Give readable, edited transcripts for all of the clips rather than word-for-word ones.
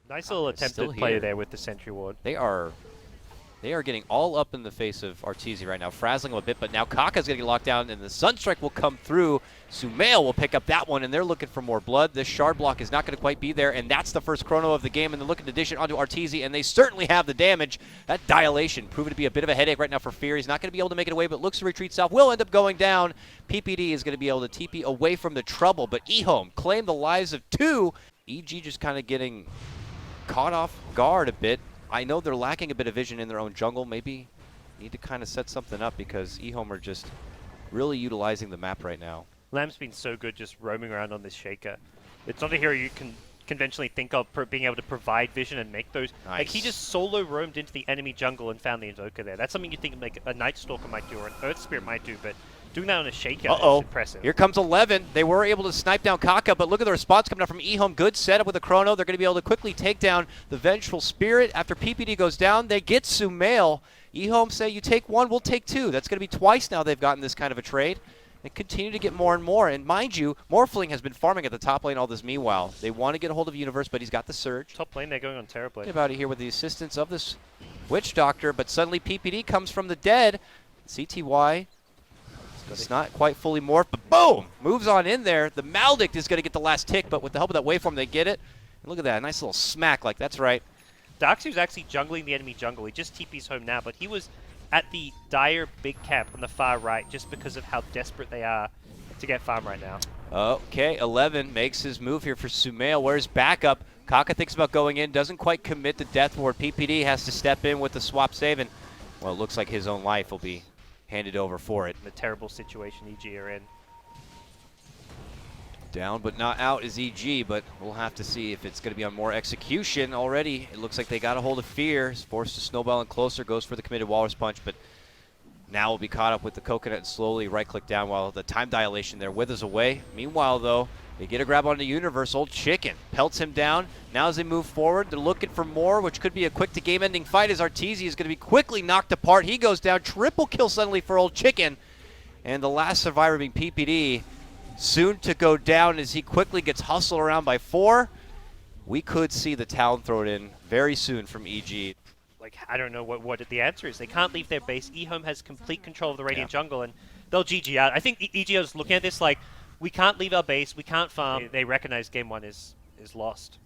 Nice little attempted play there with the Sentry Ward. They are getting all up in the face of Arteezy right now, frazzling him a bit, but now Kaka's going to get locked down, and the Sunstrike will come through. Sumail will pick up that one, and they're looking for more blood. This shard block is not going to quite be there, and that's the first chrono of the game, and they're looking to dish it onto Arteezy, and they certainly have the damage. That dilation proving to be a bit of a headache right now for Fear. He's not going to be able to make it away, but looks to retreat south. Will end up going down. PPD is going to be able to TP away from the trouble, but EHOME claimed the lives of 2. EG just kind of getting caught off guard a bit. I know they're lacking a bit of vision in their own jungle. Maybe need to kind of set something up because EHOME are just really utilizing the map right now. Lamb's been so good just roaming around on this Shaker. It's not a hero you can conventionally think of being able to provide vision and make those. Nice. Like, he just solo roamed into the enemy jungle and found the Invoker there. That's something you think like a Night Stalker might do or an Earth Spirit might do, but doing that on a Shaker is impressive. Here comes 11. They were able to snipe down Kaka, but look at the response coming out from EHOME. Good setup with a chrono. They're going to be able to quickly take down the Vengeful Spirit. After PPD goes down, they get Sumail. EHOME say, you take 1, we'll take 2. That's going to be twice now they've gotten this kind of a trade. And continue to get more and more. And mind you, Morphling has been farming at the top lane all this meanwhile. They want to get a hold of Universe, but he's got the Surge. Top lane, they're going on Terrorblade. About it here with the assistance of this Witch Doctor, but suddenly PPD comes from the dead. CTY, it's not quite fully morphed, but boom! Moves on in there. The Maldict is going to get the last tick, but with the help of that waveform, they get it. And look at that, nice little smack, like that's right. Darkseid was actually jungling the enemy jungle. He just TP's home now, but he was at the Dire big cap on the far right just because of how desperate they are to get farm right now. Okay, 11 makes his move here for Sumail. Where's backup? Kaka thinks about going in, doesn't quite commit to Death Ward. PPD has to step in with the swap save, and well, it looks like his own life will be handed over for it. The terrible situation EG are in. Down but not out is EG, but we'll have to see if it's going to be on more execution already. It looks like they got a hold of Fear. Is forced to snowball in closer, goes for the committed Walrus Punch, but now will be caught up with the Coconut and slowly right-click down while the time dilation there withers away. Meanwhile, though, they get a grab on the Universe. Old Chicken pelts him down. Now as they move forward, they're looking for more, which could be a quick to game-ending fight as Arteezy is going to be quickly knocked apart. He goes down. Triple kill suddenly for Old Chicken. And the last survivor being PPD. Soon to go down as he quickly gets hustled around by 4. We could see the Talon thrown in very soon from EG. Like, I don't know what the answer is. They can't leave their base. EHOME has complete control of the Radiant jungle, and they'll GG out. I think EG is looking at this like, we can't leave our base, we can't farm. They recognize game 1 is lost.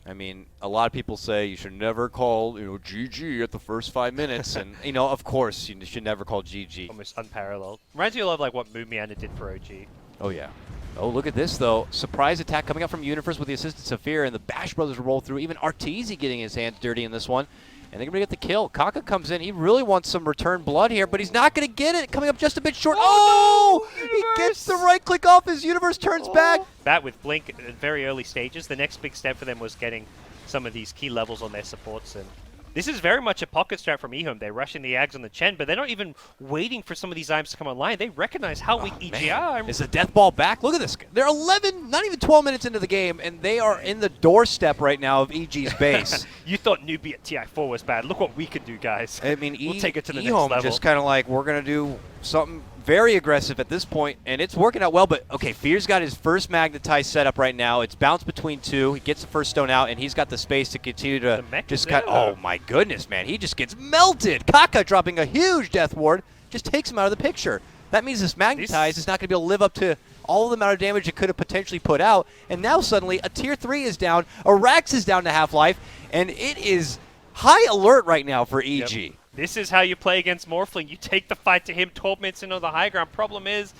I mean, a lot of people say you should never call, GG at the first 5 minutes, and of course you should never call GG. Almost unparalleled. Reminds me a lot of like what Moon Meander did for OG. Oh yeah. Oh, look at this though. Surprise attack coming out from Universe with the assistance of Fear, and the Bash Brothers roll through. Even Arteezy getting his hands dirty in this one. And they're going to get the kill. Kaka comes in. He really wants some return blood here, but he's not going to get it. Coming up just a bit short. Oh! No! He gets the right click off as Universe turns back. That with Blink at very early stages. The next big step for them was getting some of these key levels on their supports. And this is very much a pocket strat from EHOME. They're rushing the Ags on the Chen, but they're not even waiting for some of these items to come online. They recognize how weak EG are. Is the death ball back? Look at this. They're 11, not even 12 minutes into the game, and they are in the doorstep right now of EG's base. You thought newbie at TI4 was bad. Look what we can do, guys. I mean, we'll take it to the next EHOME level. Just kind of like, we're going to do something very aggressive at this point, and it's working out well. But, okay, Fear's got his first magnetized setup right now. It's bounced between 2. He gets the first stone out, and he's got the space to continue to just cut. Oh, my goodness, man. He just gets melted. Kaka dropping a huge death ward just takes him out of the picture. That means this magnetized is not going to be able to live up to all the amount of damage it could have potentially put out. And now suddenly a tier 3 is down, a Rax is down to half-life, and it is high alert right now for EG. Yep. This is how you play against Morphling. You take the fight to him 12 minutes into the high ground. Problem is,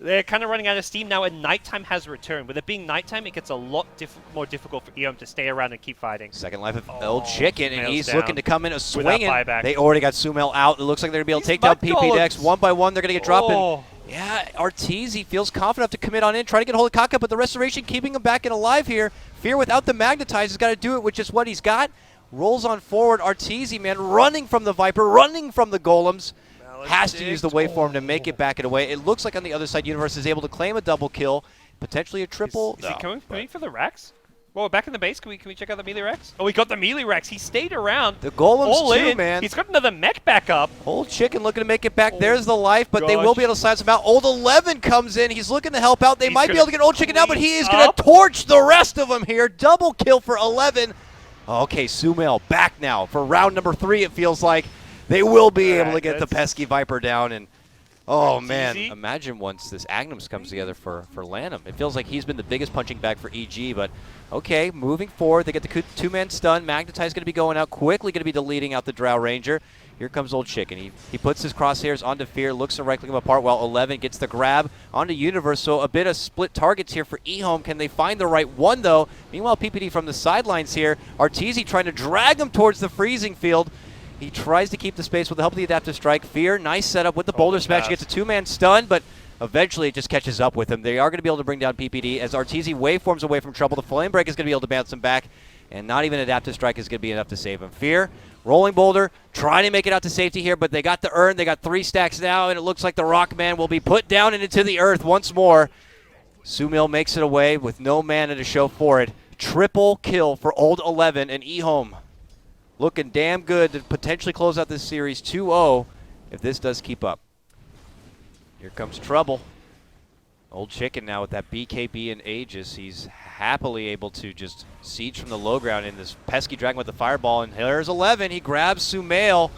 they're kind of running out of steam now, and nighttime has returned. With it being nighttime, it gets a lot more difficult for EHOME to stay around and keep fighting. Second life of Old Chicken, and he's down. looking to come in a swinging. Buyback. They already got Sumail out. It looks like they're going to be able to take down PP Dex. One by one, they're going to get dropped in. Yeah, Arteezy feels confident enough to commit on in, try to get a hold of Kaka, but the Restoration keeping him back and alive here. Fear without the magnetize has got to do it with just what he's got. Rolls on forward. Arteezy, man, running from the Viper, running from the Golems. Has to use the waveform to make it back and away. It looks like on the other side, Universe is able to claim a double kill, potentially a triple. Is he coming for the Rax? Well, back in the base. Can we check out the melee Rex? Oh, we got the melee Rex. He stayed around. The Golem's all too, in. man. He's got another mech back up. Old Chicken looking to make it back. Oh, There's the life, but they will be able to silence him out. Old 11 comes in. He's looking to help out. They might be able to get Old Chicken down, but he is going to torch the rest of them here. Double kill for 11. Okay, Sumail back now for round number 3, it feels like. They will be able to get the pesky Viper down. And oh, man. Easy. Imagine once this Agnums comes together for Lanham. It feels like he's been the biggest punching bag for EG, but okay, moving forward. They get the two-man stun. Magnetize going to be going out quickly, going to be deleting out the Drow Ranger. Here comes Old Chicken. He puts his crosshairs onto Fear, looks to right-click him apart while 11 gets the grab onto Universe. So a bit of split targets here for EHOME. Can they find the right one, though? Meanwhile, PPD from the sidelines here. Arteezy trying to drag him towards the freezing field. He tries to keep the space with the help of the Adaptive Strike. Fear, nice setup with the Boulder Smash. He gets a two-man stun, but eventually it just catches up with him. They are going to be able to bring down PPD as Arteezy waveforms away from trouble. The Flame Break is going to be able to bounce him back, and not even Adaptive Strike is going to be enough to save him. Fear, rolling Boulder, trying to make it out to safety here, but they got the urn. They got 3 stacks now, and it looks like the Rockman will be put down and into the earth once more. Sumail makes it away with no mana to show for it. Triple kill for Old 11 and EHOME. Looking damn good to potentially close out this series 2-0 if this does keep up. Here comes trouble. Old Chicken now with that BKB and Aegis. He's happily able to just siege from the low ground in this pesky dragon with the fireball. And there's 11. He grabs Sumail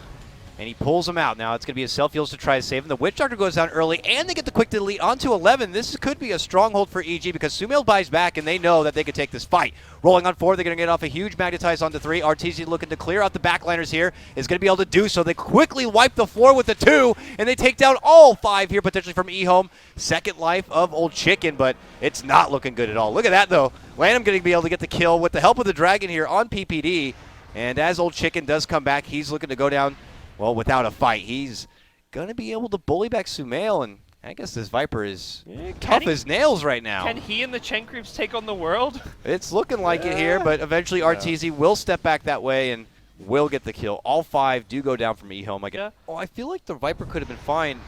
and he pulls him out. Now it's going to be a self-heals to try to save him. The Witch Doctor goes down early, and they get the quick delete onto 11. This could be a stronghold for EG because Sumail buys back, and they know that they could take this fight. Rolling on 4, they're going to get off a huge Magnetize onto 3. Arteezy looking to clear out the backliners here. Is going to be able to do so. They quickly wipe the floor with the 2, and they take down all 5 here, potentially from EHOME. Second life of Old Chicken, but it's not looking good at all. Look at that, though. Lanham going to be able to get the kill with the help of the Dragon here on PPD. And as Old Chicken does come back, he's looking to go down, well, without a fight. He's going to be able to bully back Sumail, and I guess this Viper is tough as nails right now. Can he and the Chen Creeps take on the world? It's looking like it here, but eventually Arteezy will step back that way and will get the kill. All 5 do go down from EHOME. I feel like the Viper could have been fine.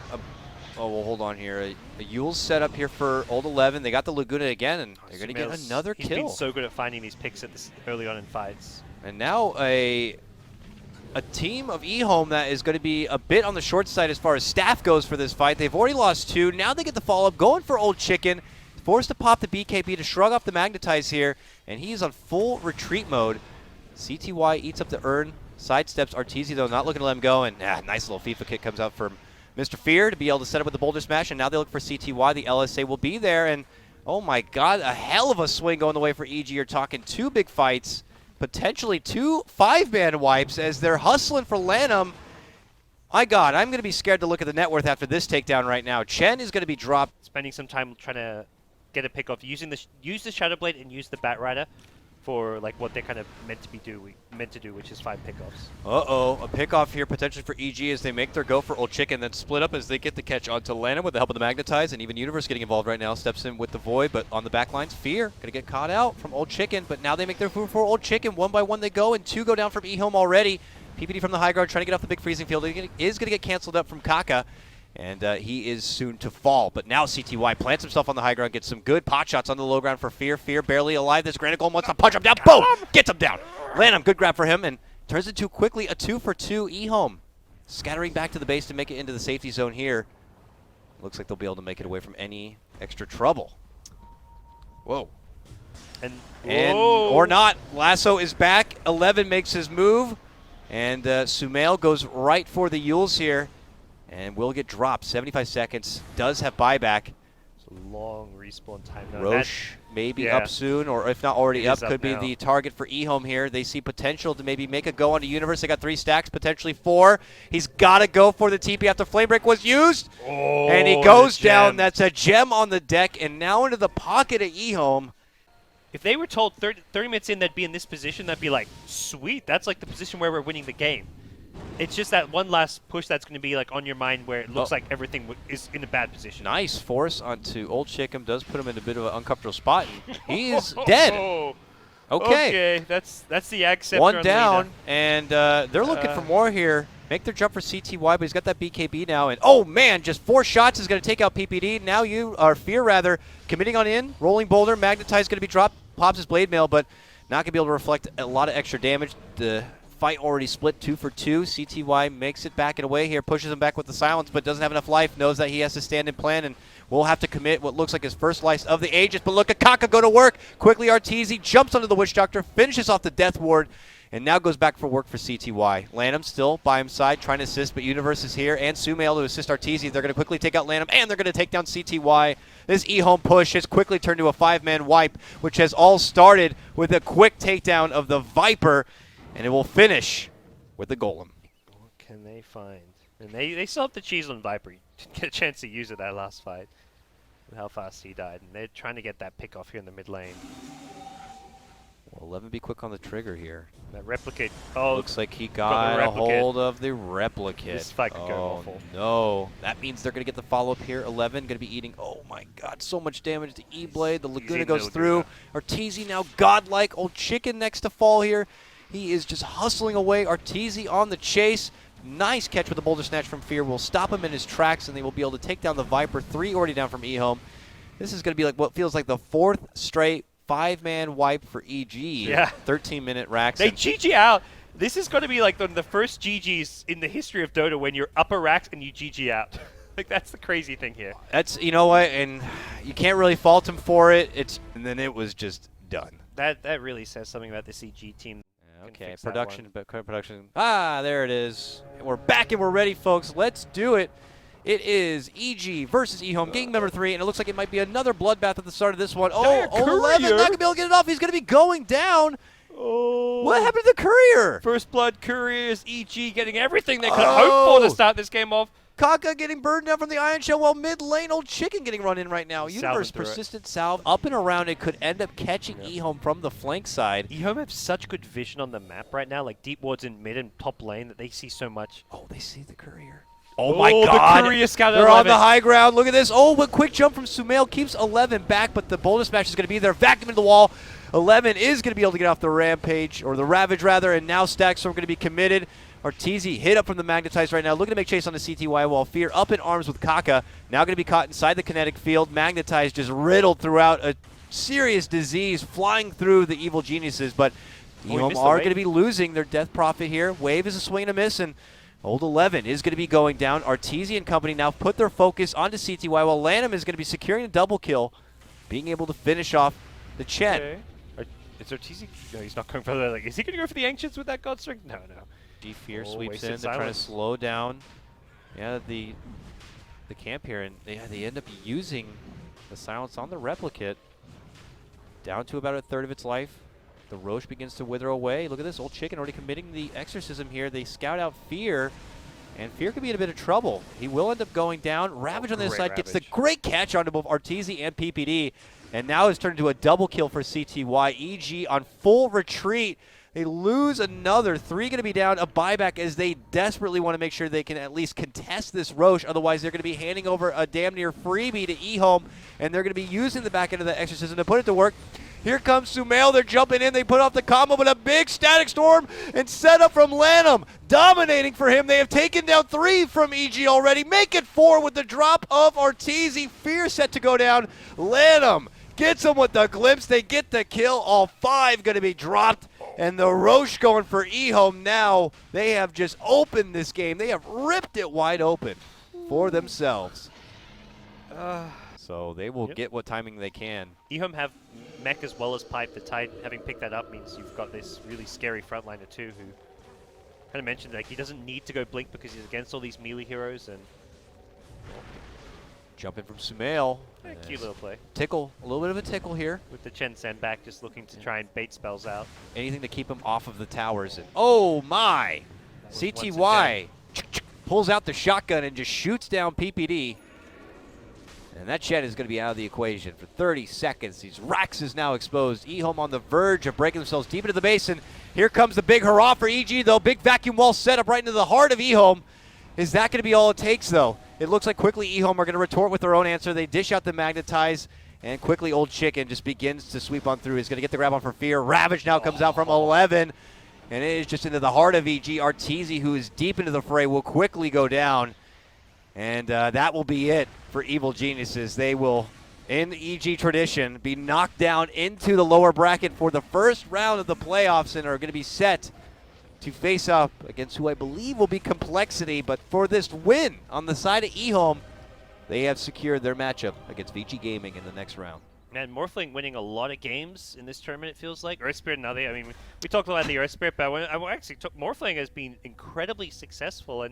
Oh, well, hold on here. A Yule's set up here for Old 11. They got the Laguna again, and they're going to get another kill. He's been so good at finding these picks early on in fights. And now a team of EHOME that is going to be a bit on the short side as far as staff goes for this fight. They've already lost 2. Now they get the follow-up, going for Old Chicken. Forced to pop the BKB to shrug off the Magnetize here, and he's on full retreat mode. CTY eats up the urn, sidesteps Arteezy, though, not looking to let him go, and nice little FIFA kick comes out from Mr. Fear to be able to set up with the Boulder Smash, and now they look for CTY. The LSA will be there, and oh my god, a hell of a swing going the way for EG. You're talking 2 big fights. Potentially 2 5-man wipes as they're hustling for Lanham. My God, I'm going to be scared to look at the net worth after this takedown right now. Chen is going to be dropped. Spending some time trying to get a pick off, use the Shadow Blade and use the Bat Rider for like what they're kind of meant to do, which is 5 pickoffs. A pickoff here potentially for EG as they make their go for Old Chicken, then split up as they get the catch onto Lanham with the help of the Magnetize, and even Universe getting involved right now, steps in with the Void, but on the back lines, Fear going to get caught out from Old Chicken, but now they make their move for Old Chicken. 1 by 1 they go, and 2 go down from EHOME already. PPD from the high ground trying to get off the big freezing field. He is going to get canceled up from Kaka, and he is soon to fall. But now CTY plants himself on the high ground, gets some good pot shots on the low ground for Fear. Fear barely alive. This Granite Golem wants to punch him down. Boom! Gets him down. Lanham, good grab for him, and turns into quickly a 2 for 2 EHOME. Scattering back to the base to make it into the safety zone here. Looks like they'll be able to make it away from any extra trouble. Whoa. And or not. Lasso is back. 11 makes his move. And Sumail goes right for the Yules here. And will get dropped. 75 seconds. Does have buyback. It's a long respawn time. Roche maybe up soon, or if not already up, could be the target for EHOME here. They see potential to maybe make a go onto Universe. They got 3 stacks, potentially 4. He's got to go for the TP after Flame Break was used. And he goes down. That's a gem on the deck, and now into the pocket of EHOME. If they were told 30 minutes in they'd be in this position, that'd be like, sweet, that's like the position where we're winning the game. It's just that one last push that's going to be like on your mind where it looks like everything is in a bad position. Nice force onto Old Chicken, does put him in a bit of an uncomfortable spot. And he is dead. Okay, that's the accept. 1 down, and they're looking for more here. Make their jump for CTY, but he's got that BKB now. And oh man, just 4 shots is going to take out PPD. Now Fear rather, committing on in. Rolling Boulder, Magnetize going to be dropped. pops his blade mail, but not going to be able to reflect a lot of extra damage. The fight already split 2 for 2. CTY makes it back and away here, pushes him back with the silence, but doesn't have enough life, knows that he has to stand in plan, and will have to commit what looks like his first slice of the Aegis. But look at Kaka go to work. Quickly, Arteezy jumps onto the Witch Doctor, finishes off the Death Ward, and now goes back for work for CTY. Lanham still by his side, trying to assist, but Universe is here, and Sumail to assist Arteezy. They're going to quickly take out Lanham, and they're going to take down CTY. This EHOME push has quickly turned to a 5-man wipe, which has all started with a quick takedown of the Viper, and it will finish with the Golem. What can they find? And they still have the cheese on Viper. You didn't get a chance to use it that last fight. With how fast he died. And they're trying to get that pick off here in the mid lane. Well, 11 be quick on the trigger here. That replicate. Oh, looks like he got a hold of the replicate. This fight could go awful. No. That means they're going to get the follow-up here. 11 going to be eating, oh my god, so much damage to E-Blade. The Laguna goes through. Arteezy now godlike. Old Chicken next to fall here. He is just hustling away. Arteezy on the chase. Nice catch with the Boulder Snatch from Fear. Will stop him in his tracks, and they will be able to take down the Viper. 3 already down from EHOME. This is going to be like what feels like the 4th straight 5-man wipe for EG. Yeah. 13-minute racks. They GG out. This is going to be like one of the first GGs in the history of Dota when you're upper racks and you GG out. Like, that's the crazy thing here. That's, you know what, and you can't really fault him for it. And then it was just done. That really says something about this EG team. Okay, production. Ah, there it is. We're back and we're ready, folks. Let's do it. It is EG versus EHOME, game number 3, and it looks like it might be another bloodbath at the start of this one. Oh, 11, not going to be able to get it off. He's going to be going down. Oh. What happened to the Courier? First Blood Couriers, EG getting everything they could hope for to start this game off. Kaka getting burned down from the Iron Shell while mid lane. Old Chicken getting run in right now. Universe persistent salve up and around it could end up catching EHOME from the flank side. EHOME have such good vision on the map right now, like deep wards in mid and top lane that they see so much. Oh, they see the Courier. Oh my god. The Courier scouted They're 11. on the high ground. Look at this. Oh, what quick jump from Sumail keeps 11 back, but the Boulder Smash is going to be there. Vacuum into the wall. 11 is going to be able to get off the Rampage, or the Ravage rather, and now Stackstorm going to be committed. Arteezy hit up from the Magnetize right now, looking to make chase on the CTY while Fear up in arms with Kaka. Now going to be caught inside the kinetic field. Magnetize just riddled throughout, a serious disease flying through the evil geniuses, but EHOME are going to be losing their death profit here. Wave is a swing and a miss, and Old 11 is going to be going down. Arteezy and company now put their focus onto CTY, while Lanham is going to be securing a double kill, being able to finish off the Chen. Okay. Is Arteezy? No, he's not going for the. Like, is he going to go for the Ancients with that God Strength? No, no. Fear sweeps in. They're trying to slow down. Yeah, the camp here, and they end up using the silence on the replicate. Down to about a third of its life. The Roche begins to wither away. Look at this, Old Chicken already committing the exorcism here. They scout out Fear, and Fear could be in a bit of trouble. He will end up going down. Ravage on the other side gets the great catch onto both Arteezy and PPD, and now it's turned into a double kill for CTY. EG on full retreat. They lose another. 3 going to be down, a buyback, as they desperately want to make sure they can at least contest this Roche. Otherwise, they're going to be handing over a damn near freebie to EHOME, and they're going to be using the back end of the exorcism to put it to work. Here comes Sumail. They're jumping in. They put off the combo, but a big static storm and set up from Lanham. Dominating for him. They have taken down 3 from EG already. Make it 4 with the drop of Arteezy. Fear set to go down. Lanham gets him with the glimpse. They get the kill. All 5 going to be dropped. And the Roche going for EHOME now. They have just opened this game. They have ripped it wide open for themselves. So they will get what timing they can. EHOME have mech as well as pipe. The Tide having picked that up means you've got this really scary frontliner too, who kind of mentioned like he doesn't need to go blink because he's against all these melee heroes. And jumping from Sumail. Cute little play. Tickle, a little bit of a tickle here. With the Chen Sen back, just looking to try and bait spells out. Anything to keep him off of the towers. And oh my! CTY pulls out the shotgun and just shoots down PPD. And that Chen is going to be out of the equation for 30 seconds. These Rax is now exposed. EHOME on the verge of breaking themselves deep into the basin. Here comes the big hurrah for EG, though. Big vacuum wall set up right into the heart of EHOME. Is that going to be all it takes, though? It looks like quickly EHOME are going to retort with their own answer. They dish out the Magnetize, and quickly Old Chicken just begins to sweep on through. He's going to get the grab on for Fear. Ravage now comes out from 11, and it is just into the heart of EG. Arteezy, who is deep into the fray, will quickly go down, and that will be it for Evil Geniuses. They will in the EG tradition, be knocked down into the lower bracket for the first round of the playoffs and are going to be set to face up against who I believe will be Complexity. But for this win on the side of EHOME, they have secured their matchup against VG Gaming in the next round. Man, Morphling winning a lot of games in this tournament, it feels like. Earth Spirit, now we talked a lot of the Earth Spirit, but I actually took Morphling has been incredibly successful. And